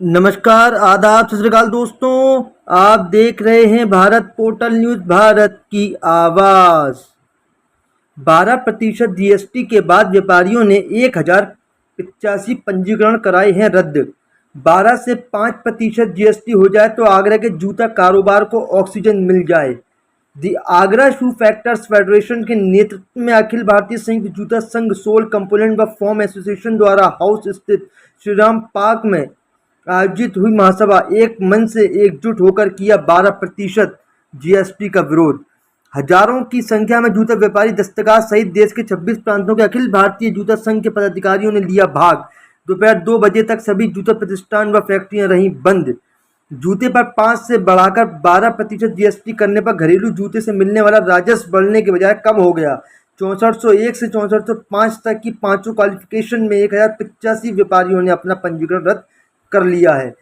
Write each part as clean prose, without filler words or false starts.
नमस्कार, आदाब, सत श्री अकाल दोस्तों। आप देख रहे हैं भारत पोर्टल न्यूज़, भारत की आवाज़। 12% जीएसटी के बाद व्यापारियों ने 1085 पंजीकरण कराए हैं रद्द। 12 से 5% जीएसटी हो जाए तो आगरा के जूता कारोबार को ऑक्सीजन मिल जाए। दी आगरा शू फैक्टर्स फेडरेशन के नेतृत्व में अखिल भारतीय संयुक्त जूता संघ, सोल कंपोनेंट व फॉर्म एसोसिएशन द्वारा हाउस स्थित श्रीराम पार्क में आयोजित हुई महासभा एक मन से एकजुट होकर किया 12% जीएसटी का विरोध। हजारों की संख्या में जूता व्यापारी, दस्तकार सहित देश के 26 प्रांतों के अखिल भारतीय जूता संघ के पदाधिकारियों ने लिया भाग। दोपहर 2 बजे तक सभी जूता प्रतिष्ठान व फैक्ट्रियां रहीं बंद। जूते पर 5 से बढ़ाकर 12% जीएसटी करने पर घरेलू जूते से मिलने वाला राजस्व बढ़ने के बजाय कम हो गया। 6401 से 6405 तक की पांचों क्वालिफिकेशन में 1085 व्यापारियों ने अपना पंजीकरण रद्द कर लिया है।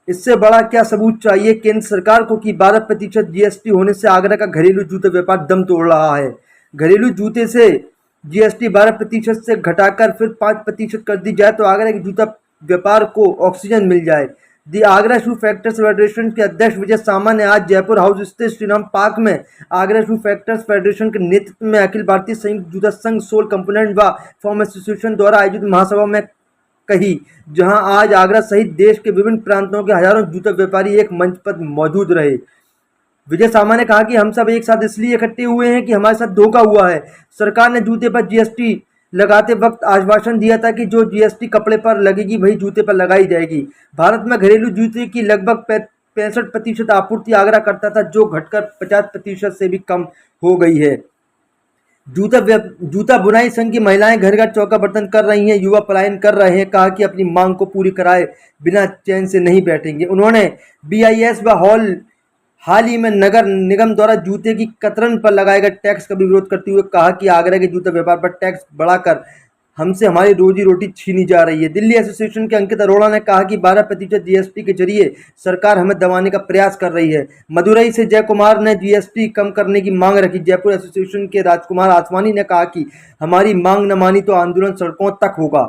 इससे बड़ा क्या सबूत चाहिए केंद्र सरकार को कि 12% जीएसटी होने से आगरा का घरेलू जूते व्यापार दम तोड़ रहा है। घरेलू जूते से जीएसटी 12% से घटाकर फिर 5% कर दी जाए तो आगरा के जूता व्यापार को ऑक्सीजन मिल जाए। दी आगरा शू फैक्टर्स फेडरेशन के अध्यक्ष विजय सामा ने आज जयपुर हाउस स्थित श्रीराम पार्क में आगरा शू फैक्टर्स फेडरेशन के नेतृत्व में अखिल भारतीय संयुक्त जूता संघ, सोल कंपोनेंट व फॉर्म एसोसिएशन द्वारा आयोजित महासभा में कही, जहां आज आगरा सहित देश के विभिन्न प्रांतों के हजारों जूता व्यापारी एक मंच पर मौजूद रहे। विजय सामा ने कहा कि हम सब एक साथ इसलिए इकट्ठे हुए हैं कि हमारे साथ धोखा हुआ है। सरकार ने जूते पर जीएसटी लगाते वक्त आश्वासन दिया था कि जो जीएसटी कपड़े पर लगेगी वही जूते पर लगाई जाएगी। भारत में घरेलू जूते की लगभग 65% आपूर्ति आगरा करता था, जो घटकर 50% से भी कम हो गई है। जूता बुनाई संघ की महिलाएं घर घर चौका बर्तन कर रही हैं, युवा पलायन कर रहे हैं। कहा कि अपनी मांग को पूरी कराए बिना चैन से नहीं बैठेंगे। उन्होंने बीआईएस व हाल ही में नगर निगम द्वारा जूते की कतरन पर लगाए गए टैक्स का भी विरोध करते हुए कहा कि आगरा के जूता व्यापार पर टैक्स बढ़ाकर हमसे हमारी रोजी रोटी छीनी जा रही है। दिल्ली एसोसिएशन के अंकित अरोड़ा ने कहा कि 12% जीएसटी के जरिए सरकार हमें दबाने का प्रयास कर रही है। मदुरई से जय कुमार ने जीएसटी कम करने की मांग रखी। जयपुर एसोसिएशन के राजकुमार आसवानी ने कहा कि हमारी मांग न मानी तो आंदोलन सड़कों तक होगा।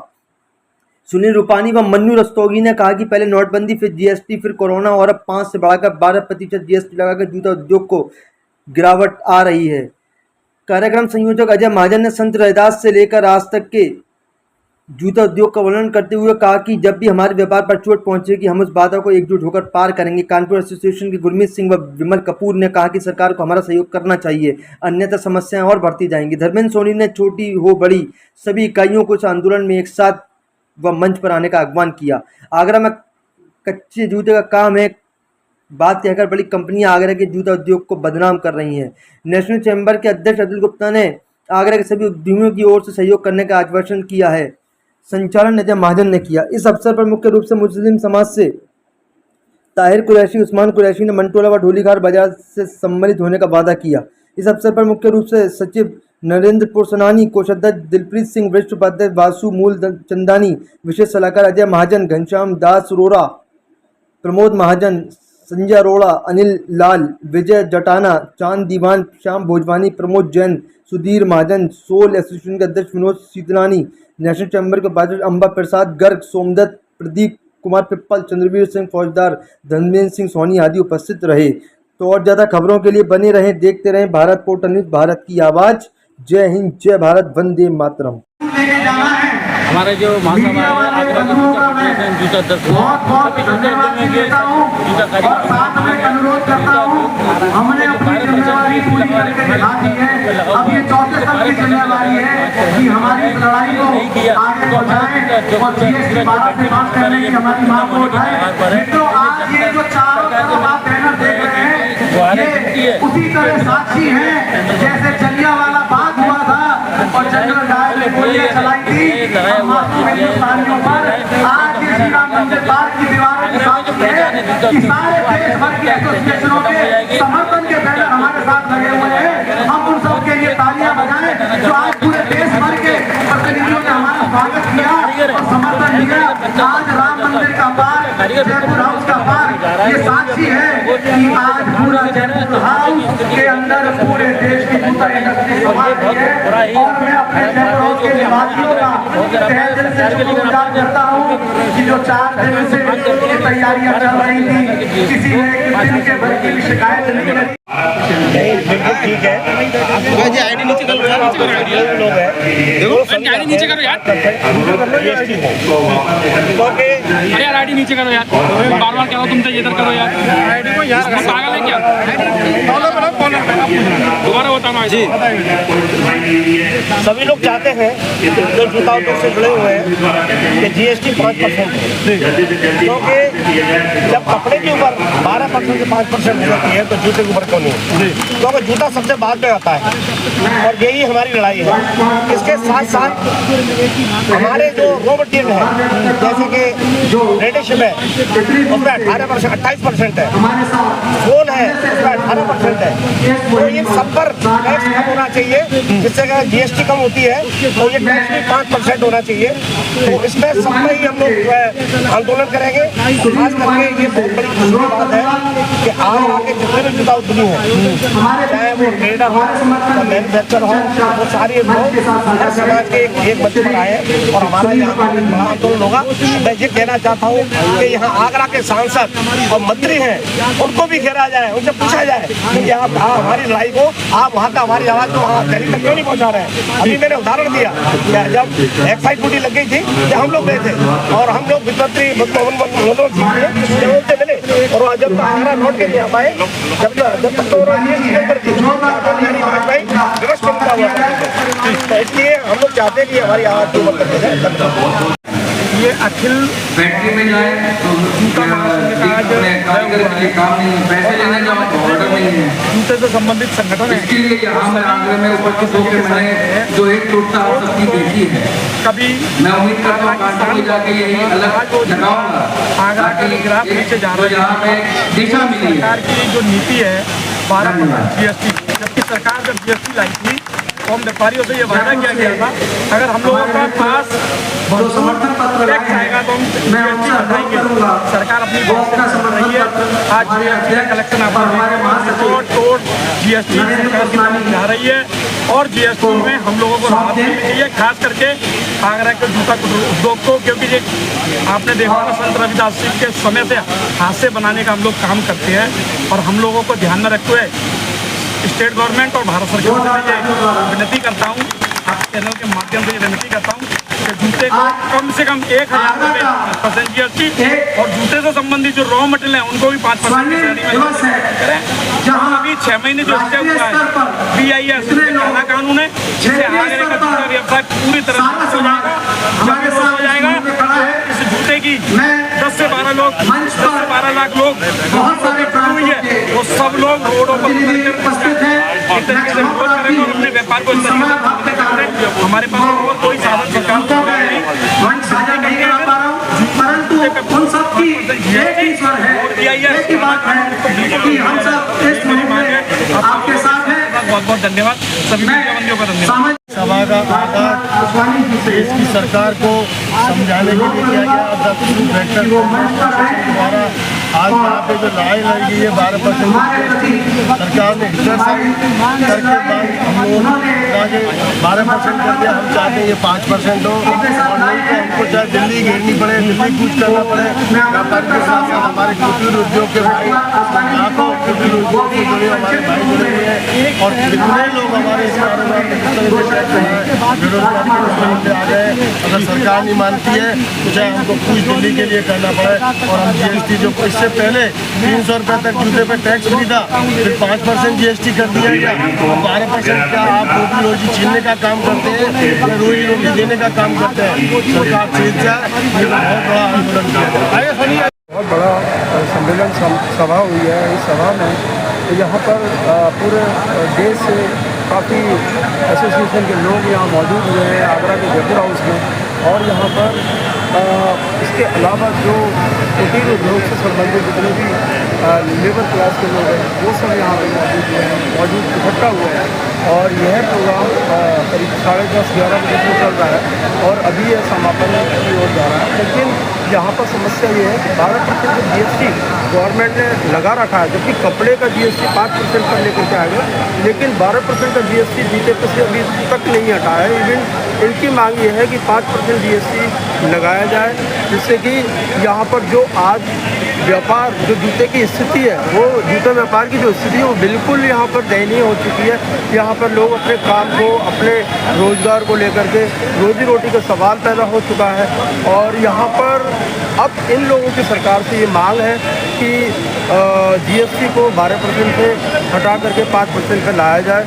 सुनील रूपानी व मन्नू रस्तोगी ने कहा कि पहले नोटबंदी, फिर जीएसटी, फिर कोरोना और अब 5 से बढ़ाकर 12% जीएसटी लगाकर जूता उद्योग को गिरावट आ रही है। कार्यक्रम संयोजक अजय महाजन ने संत रैदास से लेकर आज तक के जूता उद्योग का वर्णन करते हुए कहा कि जब भी हमारे व्यापार पर चोट पहुंचेगी हम उस बाधा को एकजुट होकर पार करेंगे। कानपुर एसोसिएशन के गुरमीत सिंह व विमल कपूर ने कहा कि सरकार को हमारा सहयोग करना चाहिए, अन्यथा समस्याएं और बढ़ती जाएंगी। धर्मेंद्र सोनी ने छोटी हो बड़ी सभी इकाइयों को इस आंदोलन में एक साथ व मंच पर आने का आह्वान किया। आगरा में कच्चे जूते का काम है बात कहकर बड़ी कंपनियां आगरा के जूता उद्योग को बदनाम कर रही हैं। नेशनल चैम्बर के अध्यक्ष अतुल गुप्ता ने आगरा के सभी उद्यमियों की ओर से सहयोग करने का आश्वासन किया है। संचालन अजय महाजन ने किया। इस अवसर पर मुख्य रूप से मुस्लिम समाज से ताहिर कुरैशी, उस्मान कुरैशी ने मंटोला व ढोलीघाट बाजार से सम्मिलित होने का वादा किया। इस अवसर पर मुख्य रूप से सचिव नरेंद्र पुरसनानी, कोषाध्यक्ष दिलप्रीत सिंह, वरिष्ठ उपाध्यक्ष वासु मूल चंदानी, विशेष सलाहकार अजय महाजन, घनश्याम दास अरोड़ा, प्रमोद महाजन, संजय अरोड़ा, अनिल लाल, विजय जटाना, चांद दीवान, श्याम भोजवानी, प्रमोद जैन, सुधीर महाजन, सोल एसोसिएशन के अध्यक्ष विनोद सीतलानी, नेशनल चैम्बर के उपाध्यक्ष अंबा प्रसाद गर्ग, सोमदत्त, प्रदीप कुमार पिप्पल, चंद्रवीर सिंह फौजदार, धर्मेंद्र सिंह सोनी आदि उपस्थित रहे। तो और ज़्यादा खबरों के लिए बने रहें, देखते रहें भारत पोर्टल न्यूज़, भारत की आवाज़। जय हिंद, जय भारत, वंदे मातरम। हमारा जो महासभा है आगरा के जूता दस अनुरोध करता हूँ, हमने अपनी जिम्मेदारी पूरी करके दिखा दी है। अब ये चौथे साल की जिम्मेदारी है कि हमारी लड़ाई को आगे बढ़ाएं और जीएसटी 12 से बात करने की हमारी मांग को उठाएं। तो आज ये जो चारों तरफ आप बैनर देख रहे हैं, ये उसी तरह साक्षी हैं जैसे जलियांवाला बाग हुआ था और जनरल डायर ने गोलियां चलाई थी मासूम हिंदुस्तानियों पर। आज ये श्री राम मंदिर पार्क की दीवारों के साथ है कि सारे देश भर के एसोसिएशनों के समर्थन के बैनर हमारे साथ लगे हुए हैं। हम उन सब के लिए तालियां बजाएं जो आज पूरे देश भर के प्रतिनिधियों ने हमारा स्वागत किया और समर्थन दिया। आज राम मंदिर का पार्क, जयपुर हाउस का पार्क ये साक्षी है कि आज पूरा जयपुर हाउस के अंदर पूरे देश की जूता इंडस्ट्री संभाल रही है। और मैं अपने जयपुर के निवासियों का तहे दिल से शुक्रगुजार करता हूँ कि जो 4 दिन से ये तैयारियां चल रही थी, किसी ने किसी के भर की भी शिकायत नहीं करी। बिल्कुल ठीक है। आईडी नीचे करो यार, नीचे करो आईडी। लोग हैं देखो आईडी नीचे करो यार, अरे यार आईडी नीचे करो यार, बार बार क्या हो तुम तो इधर करो यार, आईडी को यार पागल है क्या? दोबारा बताना जी। सभी लोग चाहते हैं जो जूता उद्योग से जुड़े हुए हैं कि जीएसटी 5% है, क्योंकि जब कपड़े के ऊपर 12% से 5% हो जाती है तो जूते के ऊपर क्यों नहीं? क्योंकि जूता सबसे बाद में आता है और यही हमारी लड़ाई है। इसके साथ साथ हमारे जो रॉ मटेरियल है, जैसे कि जो रेडिशिप है उसमें 18% 28% है, फोन है उसमें 18% है, तो इन सब पर टैक्स कम होना चाहिए, जिससे जीएसटी कम होती है तो ये टैक्स भी 5% होना चाहिए। तो इसमें सब में ही हम लोग जो है आंदोलन करेंगे। खास करके ये बहुत बड़ी खुशी की बात है कि आज आके जितने भी जुता उद्यमी हैं, चाहे वो ट्रेडर हो या मैन्युफैक्चर हो, वो सारे लोग हर समाज के एक मंच पर आए और हमारा यहाँ बड़ा आंदोलन होगा। मैं ये कहना चाहता हूँ कि यहाँ आगरा के सांसद और मंत्री हैं, उनको भी घेरा जाए, उनसे पूछा जाए कि आप हमारी लड़ाई को, आप वहाँ का हमारी आवाज़ को वहाँ दिल्ली तक क्यों नहीं पहुँचा रहे हैं। अभी मैंने उदाहरण दिया कि जब एक्साइज ड्यूटी लग गई थी जब हम लोग गए थे और हम लोग वित्त मंत्री मनोहर सिंह थे, जब उनसे मिले और वहाँ जब आगरा लौट के नहीं आ पाए, जब तक तो व्यवस्था हुआ था, तो इसलिए हम लोग चाहते हैं कि हमारी आवाज़ को ऊपर करके जाए। ये अखिल फैक्ट्री में जाए तो कारीगर के लिए काम नहीं है, पैसे लेने जाओ तो ऑर्डर नहीं है। जूते से संबंधित संगठन है, इसके लिए यहाँ मैं आगरा में उपस्थित होकर मैंने जो एक टूटता हो सकती देखी है, कभी मैं उम्मीद करता हूँ कानपुर में जाके यही अलग लगाऊंगा आगरा के ग्राफ नीचे जा रहे यहाँ पे दिशा मिली है। सरकार की जो नीति है 12% जीएसटी, जबकि सरकार जब जीएसटी लाई थी तो हम व्यापारियों से ये वादा किया गया था अगर हम लोगों का पास समर्थन पत्र टैक्स आएगा तो हम जीएसटी बढ़ाएंगे। सरकार अपनी बात से समझ रही है। आज जीएसटी कलेक्शन आपको जीएसटी जा रही है और जीएसटी में हम लोगों को राहत मिलनी चाहिए, खास करके आगरा के जूता उद्योग को, क्योंकि ये आपने देखा होगा संत रविदास जी के समय से हाथ से बनाने का हम लोग काम करते हैं और हम लोगों को ध्यान में रखते हुए स्टेट गवर्नमेंट और भारत सरकार से ये विनती करता हूँ, आप चैनल के माध्यम से ये विनती करता हूँ कि जूते को कम से कम 1000 रुपये जीएसटी और जूते से संबंधित जो रॉ मटेरियल है उनको भी 5% की श्रेणी में करें। जहाँ अभी 6 महीने जो स्टे हुआ है BIS काला कानून है, जिससे आगरे का जूता व्यवसाय पूरी तरह से हो जाएगा। जब ये हो जाएगा इस जूते की 10 से 12 लोग 10 से 12 लाख लोग हुई है, वो सब लोग रोडों पर एक तरीके से विरोध करेंगे और अपने व्यापार को हमारे पास और कोई साधन सरकार को नहीं कर पा रहा हूँ, परंतु उन सब की एक ईश्वर है, एक ही बात है कि हम सब इस मुहिम में आपके साथ हैं। बहुत बहुत धन्यवाद सभी मीडिया को धन्यवाद। सभा का आगाज देश की सरकार को समझाने के लिए किया गया। द्वारा आज यहाँ पे जो लड़ाई लड़ी गई है 12% सरकार ने करके बाद हम लोगों ने 12% कर दिया। हम चाहते हैं ये 5% हो और नहीं तो हमको चाहे दिल्ली घेरनी पड़े, दिल्ली कूच करना पड़े। व्यापार के साथ साथ हमारे कुटीर उद्योग के भाई लाखों कुटीर उद्योग से जुड़े हमारे भाई जुड़े हुए हैं और कितने लोग हमारे इस कारोबार में बेरोजगारी के आ गए। अगर सरकार नहीं मानती है तो चाहे हमको कुछ दिल्ली के लिए करना पड़े और हम जीएसटी जो इससे पहले 300 रुपये तक जूते पे टैक्स फ्री था, फिर 5% जीएसटी कर दिया गया और 12% का आप रोटी रोजी छीनने का काम करते हैं या रोजी रोटी देने का काम करते हैं। सरकार चेत जाए, ये बहुत बड़ा आंदोलन किया। बहुत बड़ा सम्मेलन सभा हुई है। इस सभा में यहाँ पर पूरे देश से काफ़ी एसोसिएशन के लोग यहाँ मौजूद हुए हैं आगरा के जयपुर हाउस में। और यहाँ पर इसके अलावा जो कुटीर उद्योग से संबंधित जितने भी लेबर क्लास के लोग हैं वो सब यहाँ पर मौजूद हुए हैं, इकट्ठा हुए हैं और यह प्रोग्राम करीब 10:30-11 बजे से चल रहा है और अभी यह समापन की ओर जा रहा है। लेकिन यहाँ पर समस्या ये है कि 12% का GST गवर्नमेंट ने लगा रखा है, जबकि कपड़े का GST 5% पर लेकर के आएगा, लेकिन 12% का GST बीते से अभी तक नहीं हटा है। इवन इनकी मांग ये है कि 5% GST लगाया जाए, जिससे कि यहाँ पर जो आज व्यापार, जो जूते की स्थिति है, वो जूते व्यापार की जो स्थिति है वो बिल्कुल यहाँ पर दयनीय हो चुकी है। यहाँ पर लोग अपने काम को, अपने रोज़गार को लेकर के रोजी रोटी का सवाल पैदा हो चुका है। और यहाँ पर अब इन लोगों की सरकार से ये मांग है कि GST को 12% से हटा करके 5% पर लाया जाए।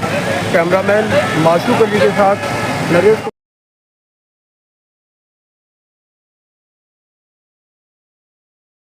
कैमरामैन मासूक अली के साथ नरेश।